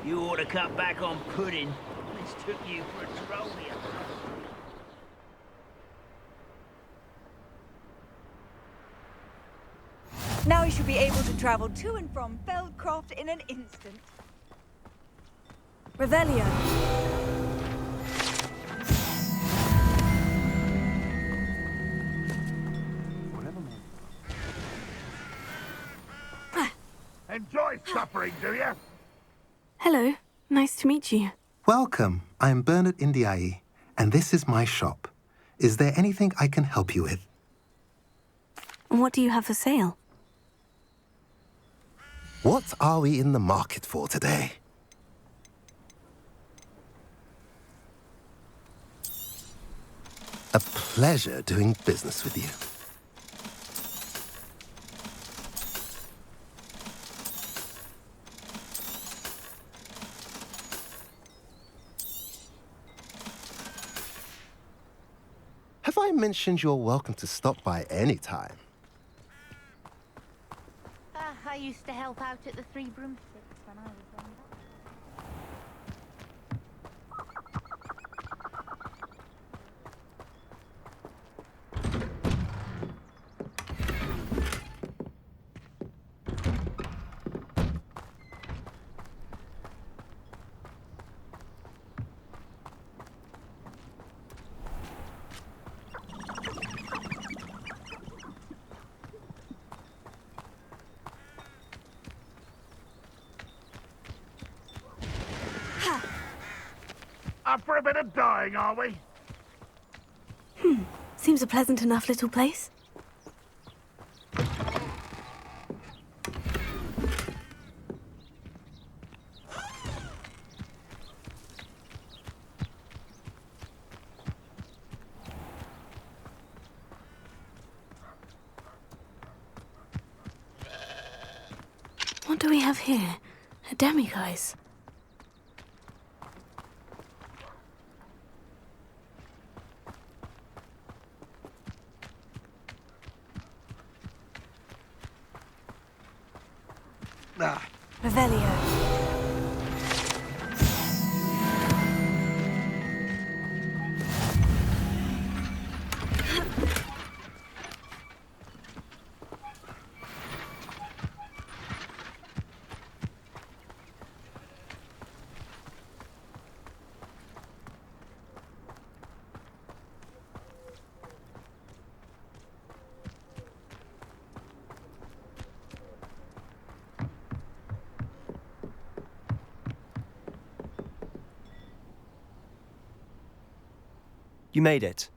You ought to cut back on pudding. Mistook you for a troll here. Now we should be able to travel to and from Feldcroft in an instant. Revelio. Enjoy suffering, do you? Hello, nice to meet you. Welcome. I'm Bernard Indiai, and this is my shop. Is there anything I can help you with? What do you have for sale? What are we in the market for today? A pleasure doing business with you. Have I mentioned you're welcome to stop by any time? I used to help out at the Three Broomsticks when I was younger. Up for a bit of dying, are we? Seems a pleasant enough little place. What do we have here? A demiguise. Revelio. You made it.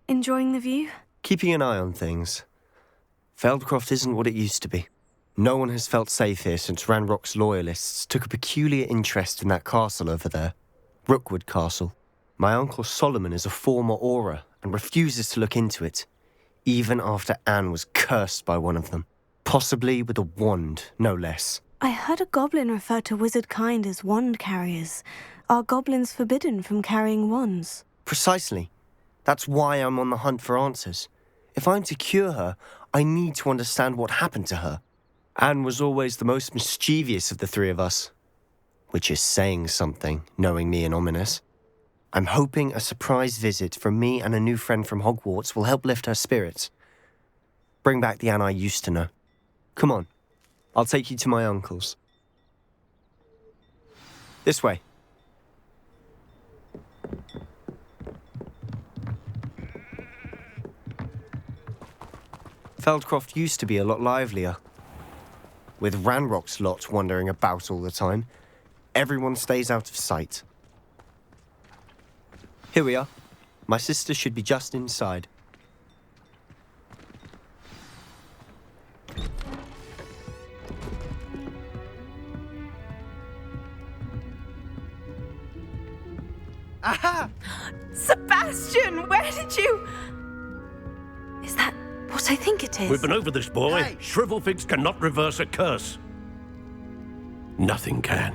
Enjoying the view? Keeping an eye on things. Feldcroft isn't what it used to be. No one has felt safe here since Ranrock's loyalists took a peculiar interest in that castle over there. Rookwood Castle. My uncle Solomon is a former Auror and refuses to look into it, even after Anne was cursed by one of them. Possibly with a wand, no less. I heard a goblin refer to wizard kind as wand carriers. Are goblins forbidden from carrying wands? Precisely. That's why I'm on the hunt for answers. If I'm to cure her, I need to understand what happened to her. Anne was always the most mischievous of the three of us. Which is saying something, knowing me and ominous. I'm hoping a surprise visit from me and a new friend from Hogwarts will help lift her spirits. Bring back the Anne I used to know. Come on, I'll take you to my uncle's. This way. Feldcroft used to be a lot livelier. With Ranrock's lot wandering about all the time, everyone stays out of sight. Here we are. My sister should be just inside. Aha! Sebastian, where did you... Is that what I think it is? We've been over this, boy. Hey. Shrivelfigs cannot reverse a curse. Nothing can.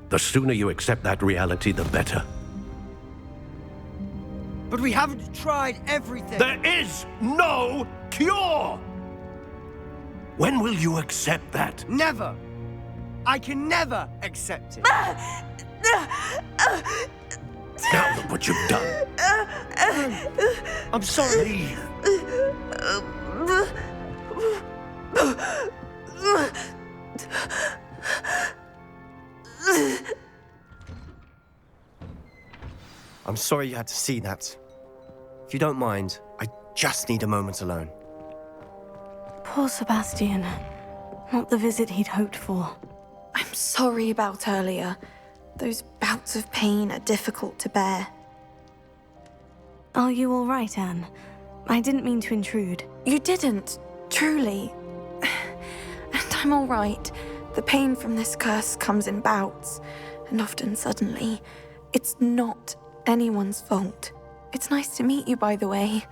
The sooner you accept that reality, the better. But we haven't tried everything. There is no cure! When will you accept that? Never! I can never accept it. Now look what you've done. I'm sorry. Leave. I'm sorry you had to see that. If you don't mind, I just need a moment alone. Poor Sebastian. Not the visit he'd hoped for. I'm sorry about earlier. Those bouts of pain are difficult to bear. Are you all right, Anne? I didn't mean to intrude. You didn't, truly. And I'm all right. The pain from this curse comes in bouts, and often suddenly. It's not anyone's fault. It's nice to meet you, by the way.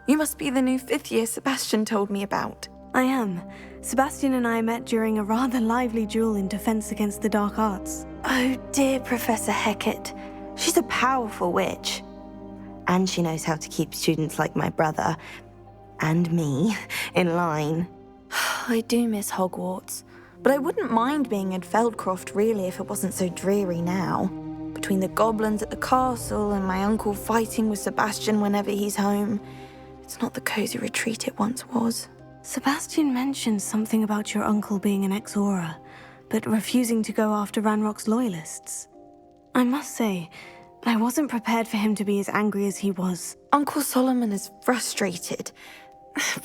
You must be the new 5th year Sebastian told me about. I am. Sebastian and I met during a rather lively duel in defense against the dark arts. Oh, dear Professor Hecat. She's a powerful witch. And she knows how to keep students like my brother, and me, in line. I do miss Hogwarts, but I wouldn't mind being in Feldcroft really if it wasn't so dreary now. Between the goblins at the castle and my uncle fighting with Sebastian whenever he's home, it's not the cozy retreat it once was. Sebastian mentioned something about your uncle being an ex-Auror, but refusing to go after Ranrock's loyalists. I must say, I wasn't prepared for him to be as angry as he was. Uncle Solomon is frustrated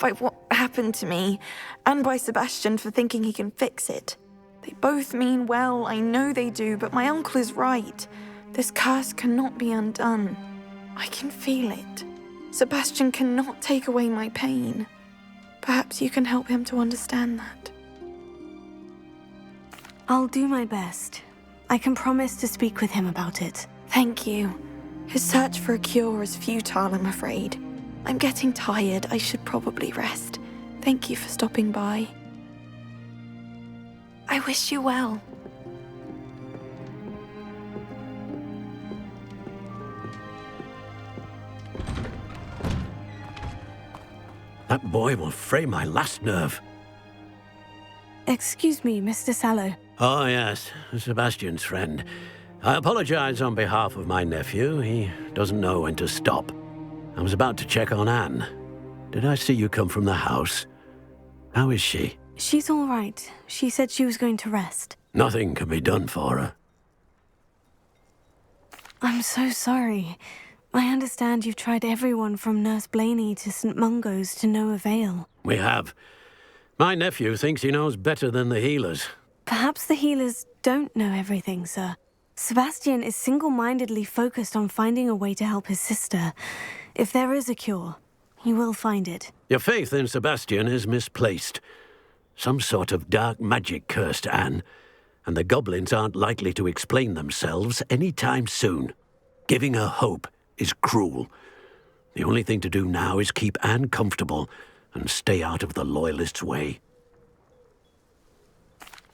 by what happened to me, and by Sebastian for thinking he can fix it. They both mean well, I know they do, but my uncle is right. This curse cannot be undone. I can feel it. Sebastian cannot take away my pain. Perhaps you can help him to understand that. I'll do my best. I can promise to speak with him about it. Thank you. His search for a cure is futile, I'm afraid. I'm getting tired. I should probably rest. Thank you for stopping by. I wish you well. That boy will fray my last nerve. Excuse me, Mr. Sallow. Oh, yes, Sebastian's friend. I apologize on behalf of my nephew. He doesn't know when to stop. I was about to check on Anne. Did I see you come from the house? How is she? She's all right. She said she was going to rest. Nothing can be done for her. I'm so sorry. I understand you've tried everyone from Nurse Blaney to St. Mungo's to no avail. We have. My nephew thinks he knows better than the healers. Perhaps the healers don't know everything, sir. Sebastian is single-mindedly focused on finding a way to help his sister. If there is a cure, he will find it. Your faith in Sebastian is misplaced. Some sort of dark magic cursed Anne, and the goblins aren't likely to explain themselves any time soon. Giving her hope is cruel. The only thing to do now is keep Anne comfortable and stay out of the Loyalists' way.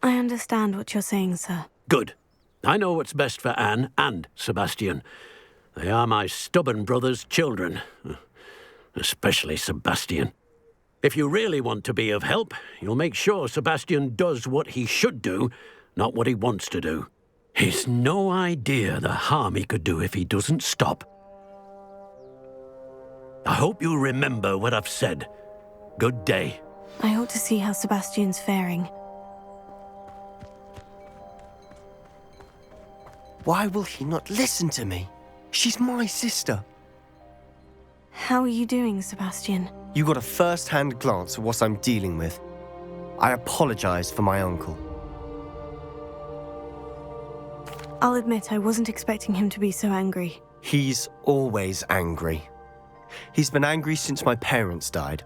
I understand what you're saying, sir. Good. I know what's best for Anne and Sebastian. They are my stubborn brother's children. Especially Sebastian. If you really want to be of help, you'll make sure Sebastian does what he should do, not what he wants to do. He's no idea the harm he could do if he doesn't stop. I hope you remember what I've said. Good day. I ought to see how Sebastian's faring. Why will he not listen to me? She's my sister. How are you doing, Sebastian? You got a first-hand glance at what I'm dealing with. I apologize for my uncle. I'll admit I wasn't expecting him to be so angry. He's always angry. He's been angry since my parents died.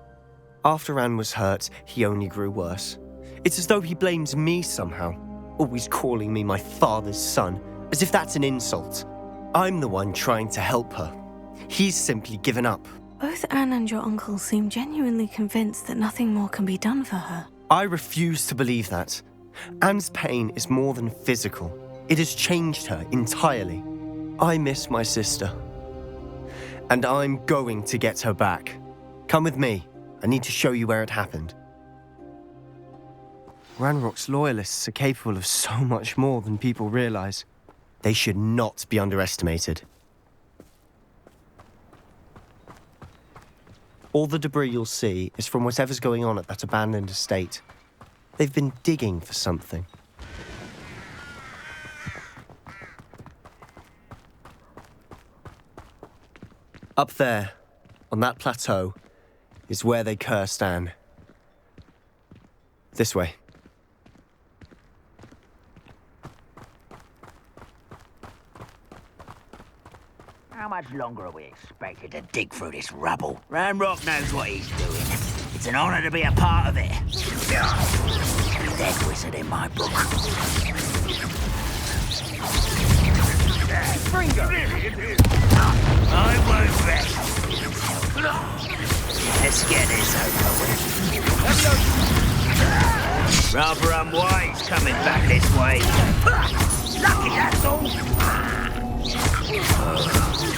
After Anne was hurt, he only grew worse. It's as though he blames me somehow, always calling me my father's son, as if that's an insult. I'm the one trying to help her. He's simply given up. Both Anne and your uncle seem genuinely convinced that nothing more can be done for her. I refuse to believe that. Anne's pain is more than physical. It has changed her entirely. I miss my sister. And I'm going to get her back. Come with me. I need to show you where it happened. Ranrock's loyalists are capable of so much more than people realize. They should not be underestimated. All the debris you'll see is from whatever's going on at that abandoned estate. They've been digging for something. Up there, on that plateau, is where they cursed Anne. This way. How much longer are we expected to dig through this rubble? Ranrock knows what he's doing. It's an honor to be a part of it. Dead wizard in my book. I won't rest. Let's get this over with. Rather unwise coming back this way. Lucky, that's all.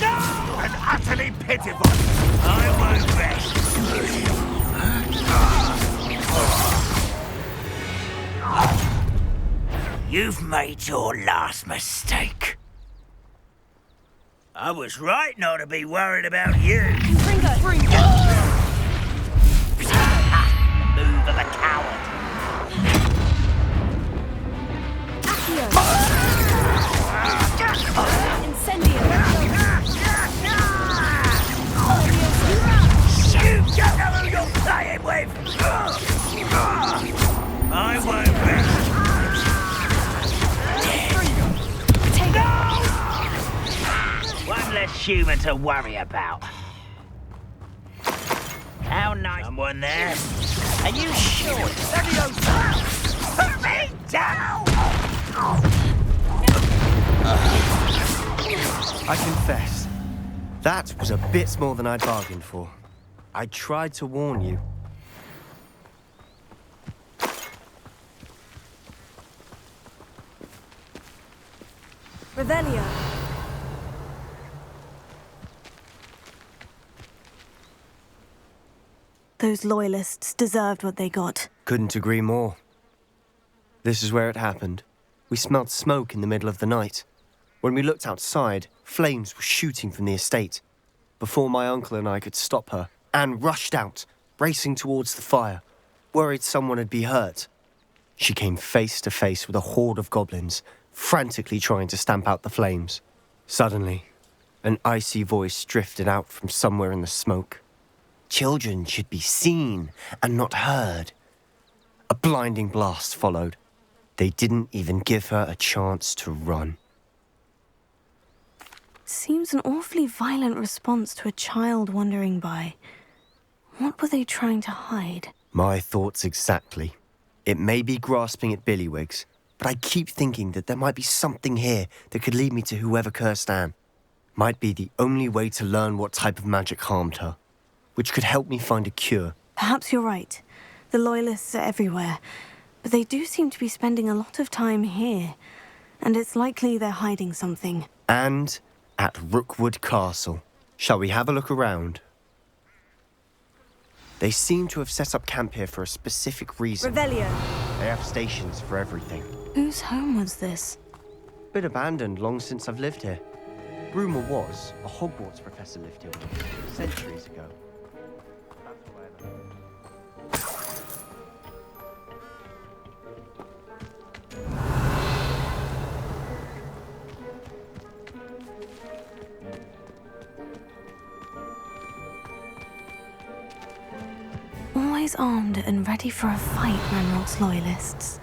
No! And utterly pitiful. I won't rest. You've made your last mistake. I was right not to be worried about you. Fringo! The move of a coward. Incendio! You don't know who you're playing with! I won't rest. Take it! One less human to worry about. How nice. Someone there? Are you sure? Put me down! I confess, that was a bit more than I'd bargained for. I tried to warn you. Revelio. Those loyalists deserved what they got. Couldn't agree more. This is where it happened. We smelled smoke in the middle of the night. When we looked outside, flames were shooting from the estate. Before my uncle and I could stop her, Anne rushed out, racing towards the fire, worried someone had been hurt. She came face to face with a horde of goblins, frantically trying to stamp out the flames. Suddenly, an icy voice drifted out from somewhere in the smoke. Children should be seen and not heard. A blinding blast followed. They didn't even give her a chance to run. Seems an awfully violent response to a child wandering by. What were they trying to hide? My thoughts exactly. It may be grasping at billywhigs, but I keep thinking that there might be something here that could lead me to whoever cursed Anne. Might be the only way to learn what type of magic harmed her, which could help me find a cure. Perhaps you're right. The Loyalists are everywhere, but they do seem to be spending a lot of time here, and it's likely they're hiding something. And at Rookwood Castle. Shall we have a look around? They seem to have set up camp here for a specific reason. Revelio. They have stations for everything. Whose home was this? Been abandoned long since I've lived here. Rumour was a Hogwarts professor lived here centuries ago. Always armed and ready for a fight, Ranrock's Loyalists.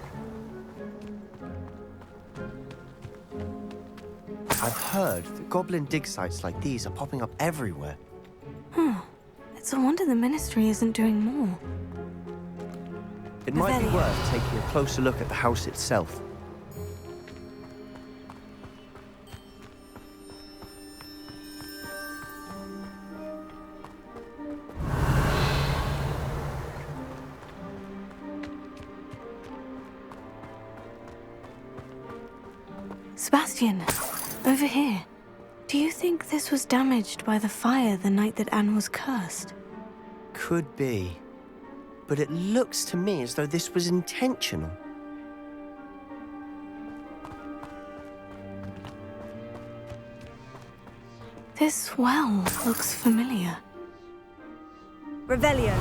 I've heard that goblin dig sites like these are popping up everywhere. It's a wonder the Ministry isn't doing more. It might be worth taking a closer look at the house itself. Sebastian, over here. Do you think this was damaged by the fire the night that Anne was cursed? Could be. But it looks to me as though this was intentional. This well looks familiar. Revelio.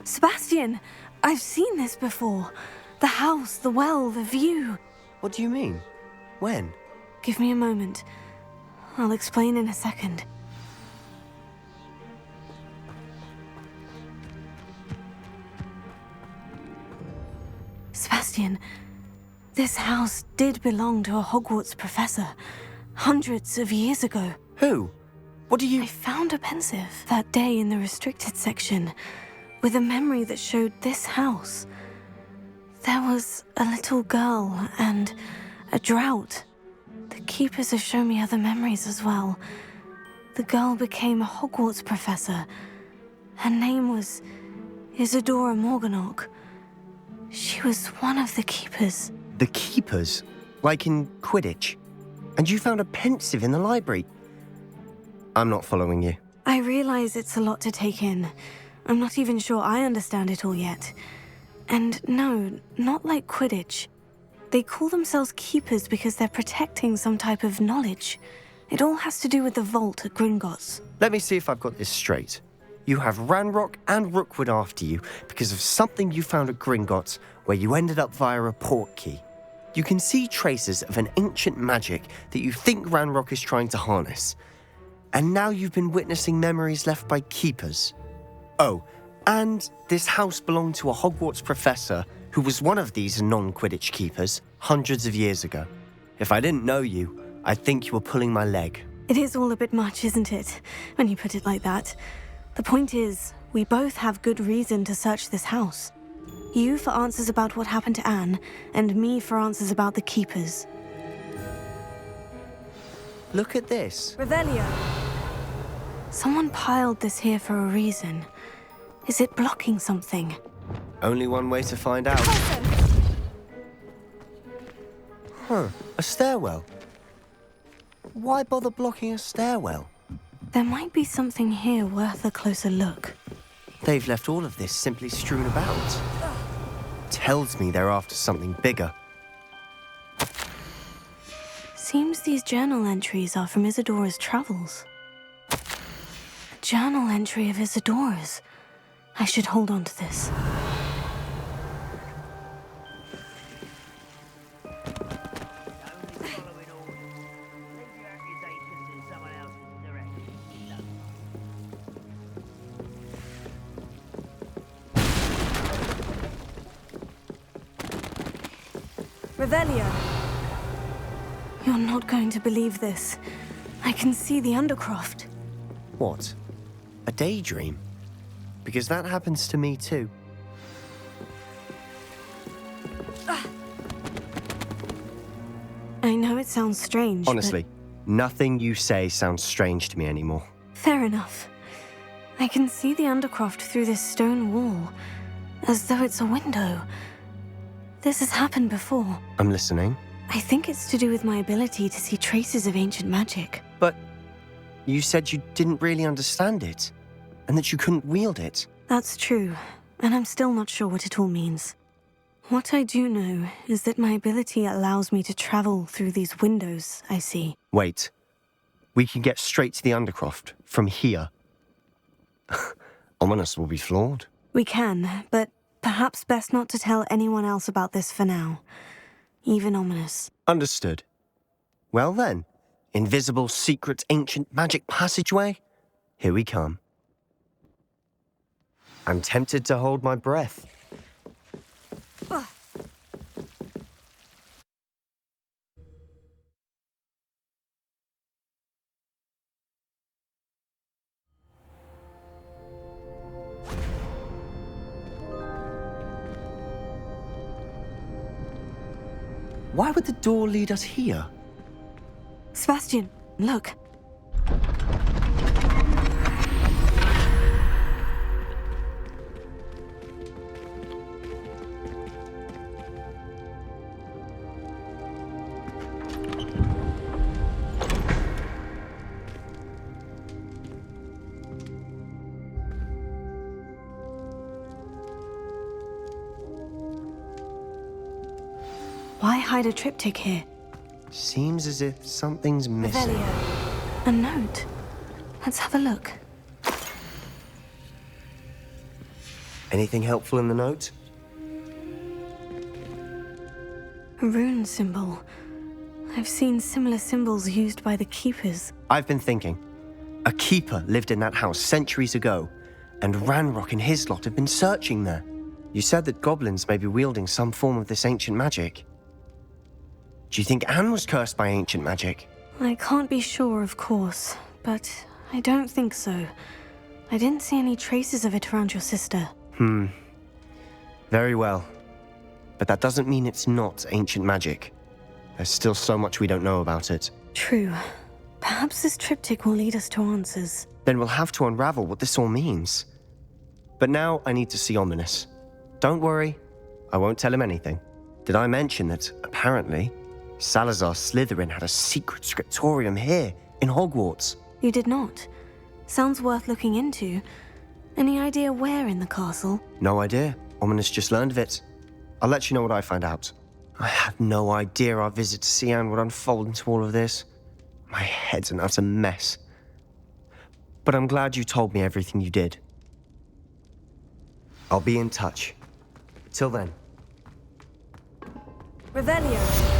Sebastian, I've seen this before. The house, the well, the view. What do you mean? When? Give me a moment. I'll explain in a second. Sebastian, this house did belong to a Hogwarts professor, hundreds of years ago. Who? What do you... I found a pensive that day in the restricted section, with a memory that showed this house. There was a little girl and a drought. The keepers have shown me other memories as well. The girl became a Hogwarts professor. Her name was Isadora Morganach. She was one of the keepers. The keepers? Like in Quidditch? And you found a pensive in the library? I'm not following you. I realize it's a lot to take in. I'm not even sure I understand it all yet. And no, not like Quidditch. They call themselves keepers because they're protecting some type of knowledge. It all has to do with the vault at Gringotts. Let me see if I've got this straight. You have Ranrock and Rookwood after you because of something you found at Gringotts where you ended up via a portkey. You can see traces of an ancient magic that you think Ranrock is trying to harness. And now you've been witnessing memories left by keepers. Oh, and this house belonged to a Hogwarts professor who was one of these non-Quidditch keepers hundreds of years ago. If I didn't know you, I'd think you were pulling my leg. It is all a bit much, isn't it, when you put it like that? The point is, we both have good reason to search this house. You for answers about what happened to Anne, and me for answers about the keepers. Look at this. Revelio. Someone piled this here for a reason. Is it blocking something? Only one way to find out. Huh, a stairwell. Why bother blocking a stairwell? There might be something here worth a closer look. They've left all of this simply strewn about. Tells me they're after something bigger. Seems these journal entries are from Isadora's travels. A journal entry of Isadora's. I should hold on to this. Revelio. You're not going to believe this. I can see the Undercroft. What? A daydream? Because that happens to me too. I know it sounds strange, Honestly, nothing you say sounds strange to me anymore. Fair enough. I can see the Undercroft through this stone wall, as though it's a window. This has happened before. I'm listening. I think it's to do with my ability to see traces of ancient magic. But you said you didn't really understand it, and that you couldn't wield it. That's true, and I'm still not sure what it all means. What I do know is that my ability allows me to travel through these windows I see. Wait. We can get straight to the Undercroft from here. Ominous will be flawed. We can, but perhaps best not to tell anyone else about this for now. Even Ominous. Understood. Well then, invisible, secret, ancient magic passageway, here we come. I'm tempted to hold my breath. Why would the door lead us here? Sebastian, look. Why hide a triptych here? Seems as if something's missing. Revelio. A note. Let's have a look. Anything helpful in the note? A rune symbol. I've seen similar symbols used by the keepers. I've been thinking. A keeper lived in that house centuries ago, and Ranrock and his lot have been searching there. You said that goblins may be wielding some form of this ancient magic. Do you think Anne was cursed by ancient magic? I can't be sure, of course, but I don't think so. I didn't see any traces of it around your sister. Very well. But that doesn't mean it's not ancient magic. There's still so much we don't know about it. True. Perhaps this triptych will lead us to answers. Then we'll have to unravel what this all means. But now I need to see Ominous. Don't worry, I won't tell him anything. Did I mention that, apparently, Salazar Slytherin had a secret scriptorium here, in Hogwarts? You did not. Sounds worth looking into. Any idea where in the castle? No idea. Ominous just learned of it. I'll let you know what I find out. I had no idea our visit to see Anne would unfold into all of this. My head's an utter mess. But I'm glad you told me everything you did. I'll be in touch. Till then. Revelio.